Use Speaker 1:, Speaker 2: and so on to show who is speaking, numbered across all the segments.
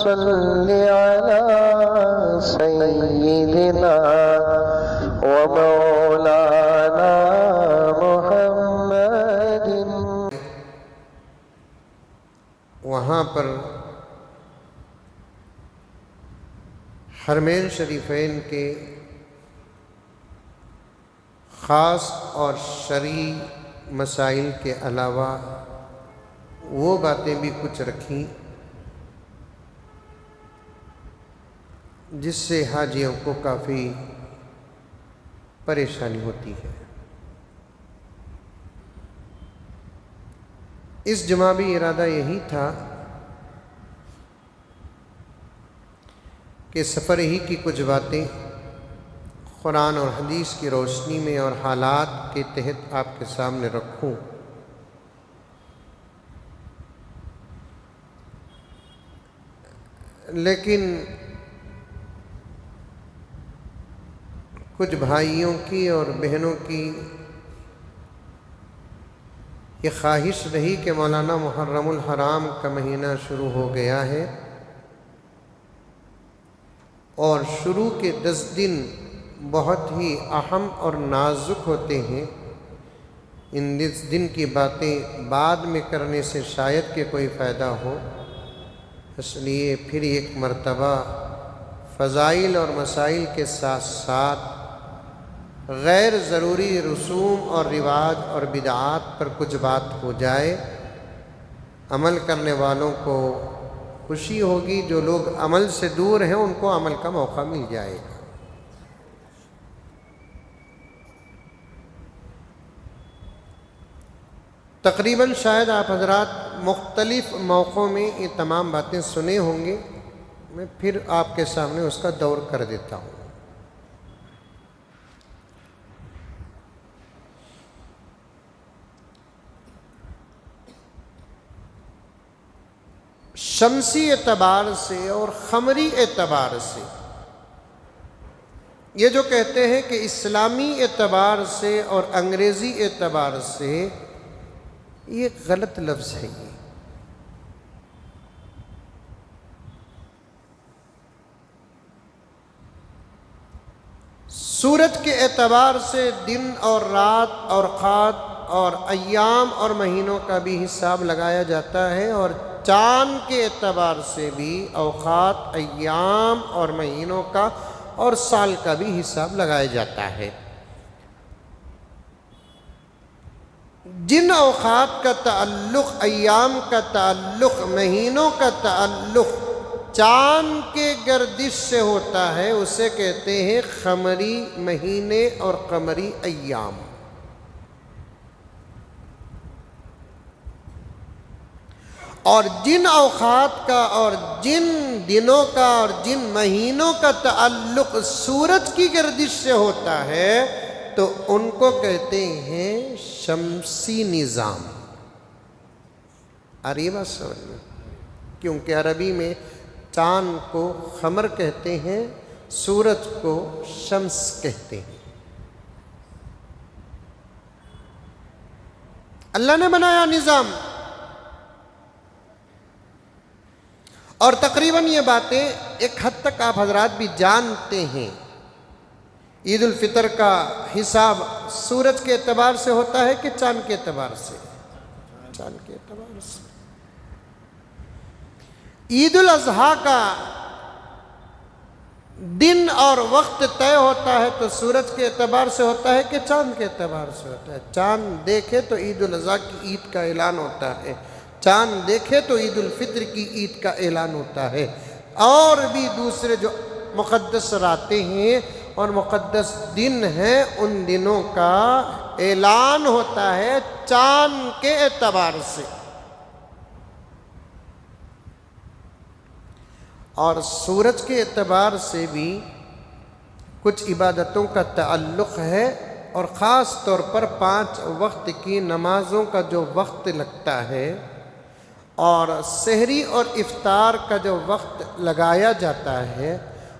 Speaker 1: صل على سيدنا ومولانا محمد۔
Speaker 2: وہاں پر حرمین شریفین کے خاص اور شرعی مسائل کے علاوہ وہ باتیں بھی کچھ رکھیں جس سے حاجیوں کو کافی پریشانی ہوتی ہے۔ اس جمعہ بھی ارادہ یہی تھا کہ سفر ہی کی کچھ باتیں قرآن اور حدیث کی روشنی میں اور حالات کے تحت آپ کے سامنے رکھوں، لیکن کچھ بھائیوں کی اور بہنوں کی یہ خواہش رہی کہ مولانا محرم الحرام کا مہینہ شروع ہو گیا ہے اور شروع کے 10 دن بہت ہی اہم اور نازک ہوتے ہیں، ان 10 دن کی باتیں بعد میں کرنے سے شاید کہ کوئی فائدہ ہو، اس لیے پھر ایک مرتبہ فضائل اور مسائل کے ساتھ ساتھ غیر ضروری رسوم اور رواج اور بدعات پر کچھ بات ہو جائے۔ عمل کرنے والوں کو خوشی ہوگی، جو لوگ عمل سے دور ہیں ان کو عمل کا موقع مل جائے گا۔ تقریباً شاید آپ حضرات مختلف موقعوں میں یہ تمام باتیں سنے ہوں گے، میں پھر آپ کے سامنے اس کا دور کر دیتا ہوں۔ شمسی اعتبار سے اور قمری اعتبار سے یہ جو کہتے ہیں کہ اسلامی اعتبار سے اور انگریزی اعتبار سے، یہ غلط لفظ ہے۔ یہ سورج کے اعتبار سے دن اور رات اور اوقات اور ایام اور مہینوں کا بھی حساب لگایا جاتا ہے، اور چاند کے اعتبار سے بھی اوقات، ایام اور مہینوں کا اور سال کا بھی حساب لگایا جاتا ہے۔ جن اوقات کا تعلق، ایام کا تعلق، مہینوں کا تعلق چاند کے گردش سے ہوتا ہے اسے کہتے ہیں قمری مہینے اور قمری ایام۔ اور جن اوقات کا اور جن دنوں کا اور جن مہینوں کا تعلق سورج کی گردش سے ہوتا ہے تو ان کو کہتے ہیں شمسی نظام۔ عربی سمجھ میں، کیونکہ عربی میں چاند کو قمر کہتے ہیں، سورج کو شمس کہتے ہیں۔ اللہ نے بنایا نظام، اور تقریباً یہ باتیں ایک حد تک آپ حضرات بھی جانتے ہیں۔ عید الفطر کا حساب سورج کے اعتبار سے ہوتا ہے کہ چاند کے اعتبار سے؟ چاند کے اعتبار سے۔ عید الاضحیٰ کا دن اور وقت طے ہوتا ہے تو سورج کے اعتبار سے ہوتا ہے کہ چاند کے اعتبار سے ہوتا ہے؟ چاند دیکھے تو عید الاضحیٰ کی عید کا اعلان ہوتا ہے، چاند دیکھے تو عید الفطر کی عید کا اعلان ہوتا ہے، اور بھی دوسرے جو مقدس راتیں ہیں اور مقدس دن ہیں ان دنوں کا اعلان ہوتا ہے چاند کے اعتبار سے۔ اور سورج کے اعتبار سے بھی کچھ عبادتوں کا تعلق ہے، اور خاص طور پر 5 وقت کی نمازوں کا جو وقت لگتا ہے اور سحری اور افطار کا جو وقت لگایا جاتا ہے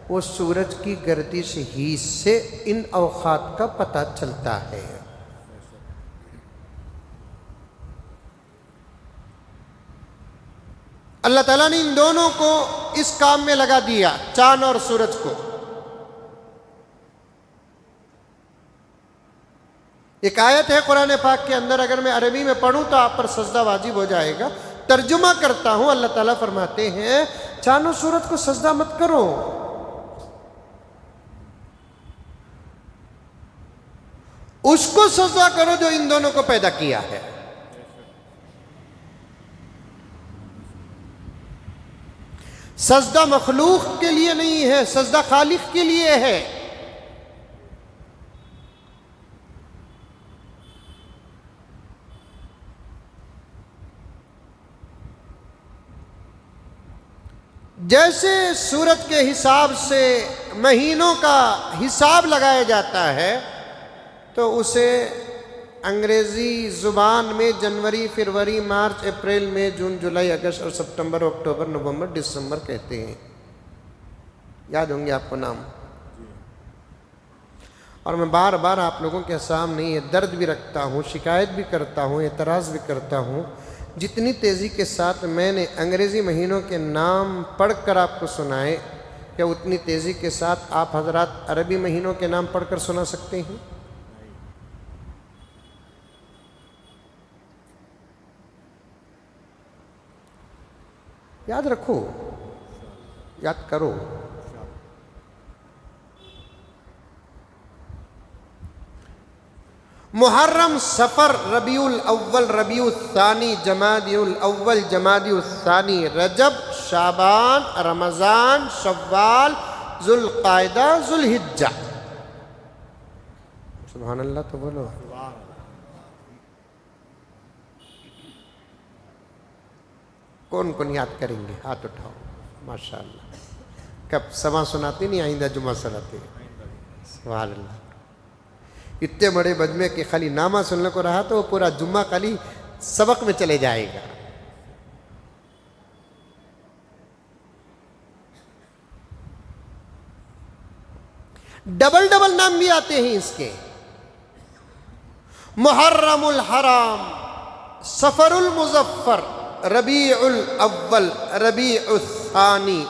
Speaker 2: وہ سورج کی گردش ہی سے ان اوقات کا پتہ چلتا ہے۔ اللہ تعالیٰ نے ان دونوں کو اس کام میں لگا دیا، چاند اور سورج کو۔ ایک آیت ہے قرآن پاک کے اندر، اگر میں عربی میں پڑھوں تو آپ پر سجدہ واجب ہو جائے گا، ترجمہ کرتا ہوں۔ اللہ تعالیٰ فرماتے ہیں چاند و سورج کو سجدہ مت کرو، اس کو سجدہ کرو جو ان دونوں کو پیدا کیا ہے۔ سجدہ مخلوق کے لیے نہیں ہے، سجدہ خالق کے لیے ہے۔ جیسے سورج کے حساب سے مہینوں کا حساب لگایا جاتا ہے، تو اسے انگریزی زبان میں جنوری، فروری، مارچ، اپریل، مئی، جون، جولائی، اگست اور ستمبر، اکتوبر، نومبر، دسمبر کہتے ہیں۔ یاد ہوں گے آپ کو نام۔ اور میں بار بار آپ لوگوں کے سامنے یہ درد بھی رکھتا ہوں، شکایت بھی کرتا ہوں، اعتراض بھی کرتا ہوں، جتنی تیزی کے ساتھ میں نے انگریزی مہینوں کے نام پڑھ کر آپ کو سنائے، کیا اتنی تیزی کے ساتھ آپ حضرات عربی مہینوں کے نام پڑھ کر سنا سکتے ہیں؟ یاد رکھو، یاد کرو۔ محرم، صفر، ربیع الاول، ربیع الثانی، جمادی الاول، جمادی الثانی، رجب، شعبان، رمضان، شوال، ذوالقعدہ، ذوالحجہ۔ سبحان اللہ تو بولو۔ کون کون یاد کریں گے؟ ہاتھ اٹھاؤ۔ ماشاءاللہ، کب سما سناتے نہیں؟ آئندہ جمعہ سناتے۔ سبحان اللہ۔ اتنے بڑے مجمع کے خالی نامہ سننے کو رہا تو وہ پورا جمعہ خالی سبق میں چلے جائے گا۔ ڈبل ڈبل نام بھی آتے ہیں اس کے۔ محرم الحرام، صفر المظفر، ربیع الاول، ربیع الثانی،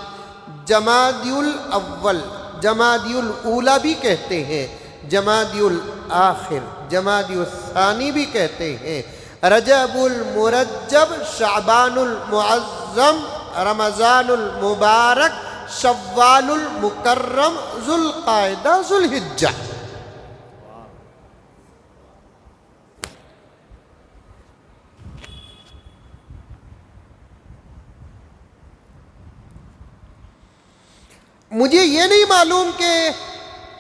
Speaker 2: جمادی الاول، جمادی الاولی بھی کہتے ہیں، جمادی الآخر، جمادی الثانی بھی کہتے ہیں، رجب المرجب، شعبان المعظم، رمضان المبارک، شوال المکرم، ذوالقعدہ، ذوالحجہ۔ مجھے یہ نہیں معلوم کہ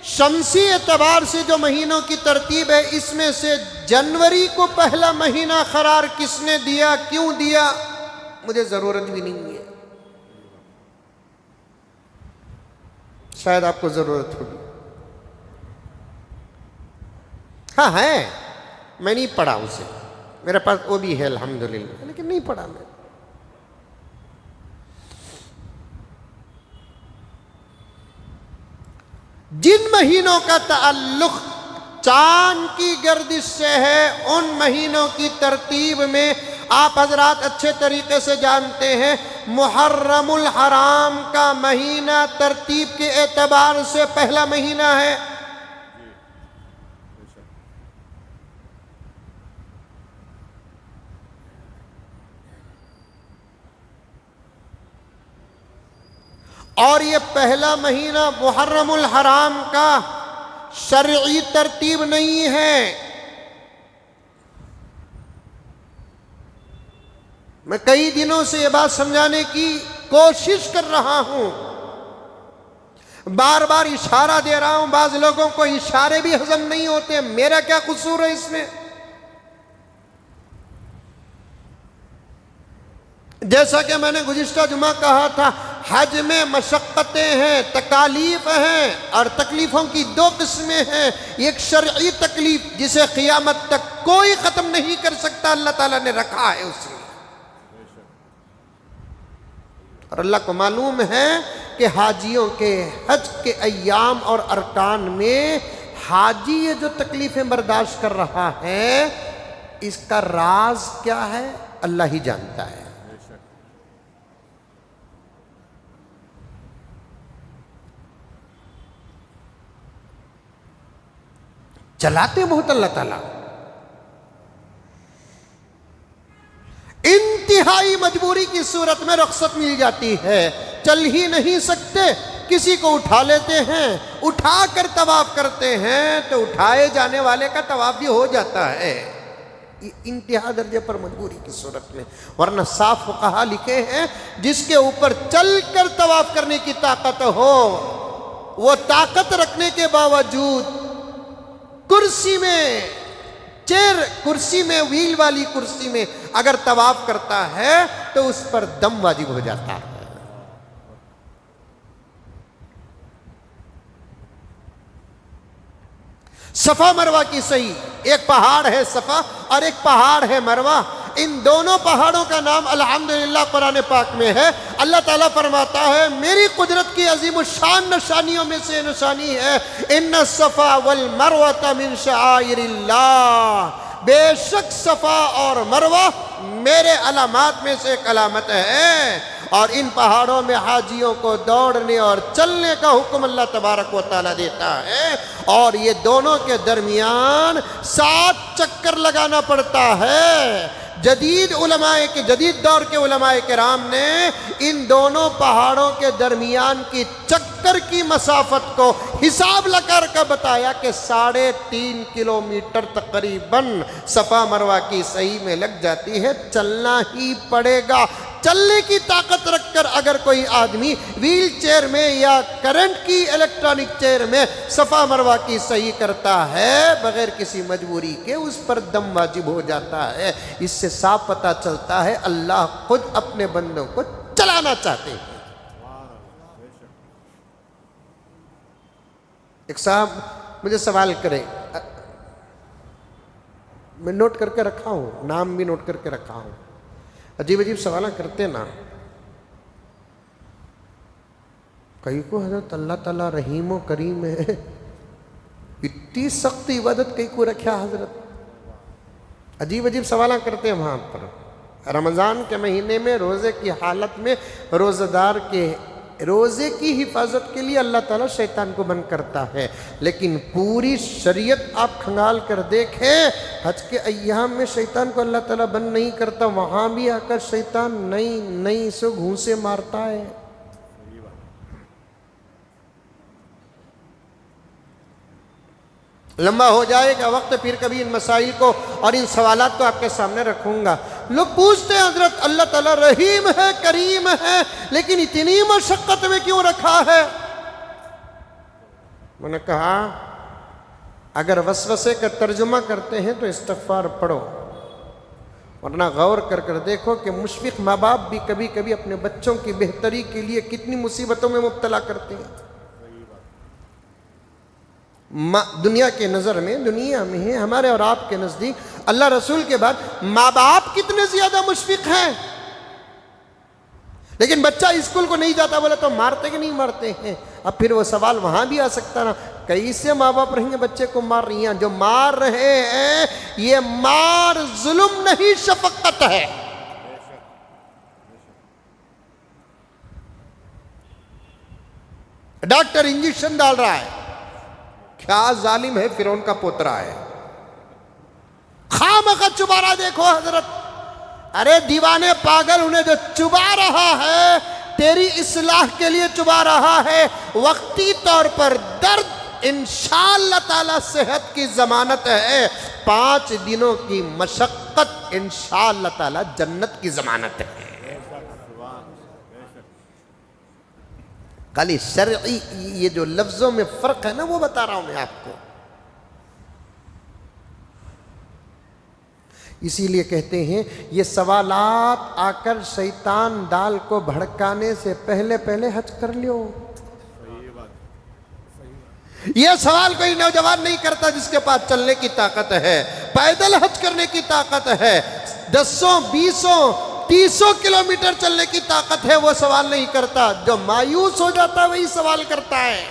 Speaker 2: شمسی اعتبار سے جو مہینوں کی ترتیب ہے، اس میں سے جنوری کو پہلا مہینہ قرار کس نے دیا، کیوں دیا، مجھے ضرورت بھی نہیں ہے۔ شاید آپ کو ضرورت ہوگی۔ ہاں ہے، میں نہیں پڑھا اسے، میرے پاس وہ بھی ہے الحمدللہ، لیکن نہیں پڑھا میں۔ جن مہینوں کا تعلق چاند کی گردش سے ہے، ان مہینوں کی ترتیب میں آپ حضرات اچھے طریقے سے جانتے ہیں، محرم الحرام کا مہینہ ترتیب کے اعتبار سے پہلا مہینہ ہے۔ اور یہ پہلا مہینہ محرم الحرام کا شرعی ترتیب نہیں ہے۔ میں کئی دنوں سے یہ بات سمجھانے کی کوشش کر رہا ہوں، بار بار اشارہ دے رہا ہوں، بعض لوگوں کو اشارے بھی ہضم نہیں ہوتے، میرا کیا قصور ہے اس میں؟ جیسا کہ میں نے گزشتہ جمعہ کہا تھا، حج میں مشقتیں ہیں، تکالیف ہیں، اور تکلیفوں کی دو قسمیں ہیں۔ ایک شرعی تکلیف جسے قیامت تک کوئی ختم نہیں کر سکتا، اللہ تعالیٰ نے رکھا ہے اسے، اور اللہ کو معلوم ہے کہ حاجیوں کے حج کے ایام اور ارکان میں حاجی یہ جو تکلیفیں برداشت کر رہا ہے، اس کا راز کیا ہے اللہ ہی جانتا ہے۔ چلاتے بہت اللہ تعالیٰ. انتہائی مجبوری کی صورت میں رخصت مل جاتی ہے، چل ہی نہیں سکتے، کسی کو اٹھا لیتے ہیں، اٹھا کر طواف کرتے ہیں تو اٹھائے جانے والے کا طواف بھی ہو جاتا ہے. یہ انتہا درجے پر مجبوری کی صورت میں. ورنہ صاف فقہا لکھے ہیں جس کے اوپر چل کر طواف کرنے کی طاقت ہو، وہ طاقت رکھنے کے باوجود کرسی میں ویل والی کرسی میں اگر طواف کرتا ہے تو اس پر دم واجب ہو جاتا ہے. صفا مروہ کی صحیح، ایک پہاڑ ہے صفا اور ایک پہاڑ ہے مروہ. ان دونوں پہاڑوں کا نام الحمدللہ قرآن پاک میں ہے. اللہ تعالیٰ فرماتا ہے میری قدرت کی عظیم الشان نشانیوں میں سے نشانی ہے ان الصفا والمروہ من شعائر اللہ، بے شک صفا اور مروہ میرے علامات میں سے ایک علامت ہے. اور ان پہاڑوں میں حاجیوں کو دوڑنے اور چلنے کا حکم اللہ تبارک و تعالیٰ دیتا ہے، اور یہ دونوں کے درمیان 7 چکر لگانا پڑتا ہے. جدید دور کے علماء کرام نے ان دونوں پہاڑوں کے درمیان کی چکر کی مسافت کو حساب لگا کر بتایا کہ 3.5 کلومیٹر تقریباً صفا مروہ کی صحیح میں لگ جاتی ہے. چلنا ہی پڑے گا. چلنے کی طاقت رکھ کر اگر کوئی آدمی ویل چیئر میں یا کرنٹ کی الیکٹرانک چیئر میں صفا مروہ کی صحیح کرتا ہے بغیر کسی مجبوری کے، اس پر دم واجب ہو جاتا ہے. اس سے صاف پتہ چلتا ہے اللہ خود اپنے بندوں کو چلانا چاہتے ہیں. ایک صاحب مجھے سوال کرے، میں نوٹ کر کے رکھا ہوں، نام بھی نوٹ کر کے رکھا ہوں، عجیب سوالہ کرتے نا. کئی کو حضرت اللہ تعالیٰ رحیم و کریم ہے، اتنی سخت عبادت کئی کو رکھا حضرت. عجیب سوالہ کرتے ہیں وہاں پر. رمضان کے مہینے میں روزے کی حالت میں روزہ دار کے روزے کی حفاظت کے لیے اللہ تعالیٰ شیطان کو بند کرتا ہے، لیکن پوری شریعت آپ کھنگال کر دیکھیں، حج کے ایام میں شیطان کو اللہ تعالیٰ بند نہیں کرتا، وہاں بھی آ کر شیطان نئی سے گھونسے مارتا ہے. لمبا ہو جائے گا وقت، پھر کبھی ان مسائل کو اور ان سوالات کو آپ کے سامنے رکھوں گا. لوگ پوچھتے ہیں حضرت اللہ تعالیٰ رحیم ہے کریم ہے لیکن اتنی مشقت میں کیوں رکھا ہے؟ میں نے کہا اگر وسوسے کا ترجمہ کرتے ہیں تو استغفار پڑھو، ورنہ غور کر دیکھو کہ مشفق ماں باپ بھی کبھی کبھی اپنے بچوں کی بہتری کے لیے کتنی مصیبتوں میں مبتلا کرتے ہیں. دنیا کے نظر میں، دنیا میں ہمارے اور آپ کے نزدیک اللہ رسول کے بعد ماں باپ کتنے زیادہ مشفق ہیں، لیکن بچہ اسکول کو نہیں جاتا بولے تو مارتے کہ نہیں مارتے ہیں. اب پھر وہ سوال وہاں بھی آ سکتا نا، کیسے ماں باپ رہیں گے بچے کو مار رہی ہیں؟ جو مار رہے ہیں یہ مار ظلم نہیں شفقت ہے. ڈاکٹر انجیکشن ڈال رہا ہے، کیا ظالم ہے، فرعون کا پوترا ہے. خامخواہ چبا رہا، دیکھو حضرت، ارے دیوانے پاگل، انہیں جو چبا رہا ہے تیری اصلاح کے لیے چبا رہا ہے. وقتی طور پر درد انشاءاللہ تعالی صحت کی ضمانت ہے، 5 دنوں کی مشقت انشاءاللہ تعالی جنت کی ضمانت ہے. خالی شرعی یہ جو لفظوں میں فرق ہے نا وہ بتا رہا ہوں میں آپ کو. اسی لیے کہتے ہیں یہ سوالات آ کر شیطان دال کو بھڑکانے سے پہلے حج کر لیو. یہ سوال کوئی نوجوان نہیں کرتا جس کے پاس چلنے کی طاقت ہے، پیدل حج کرنے کی طاقت ہے، 10 20 300 کلومیٹر چلنے کی طاقت ہے، وہ سوال نہیں کرتا. جو مایوس ہو جاتا ہے وہی سوال کرتا ہے.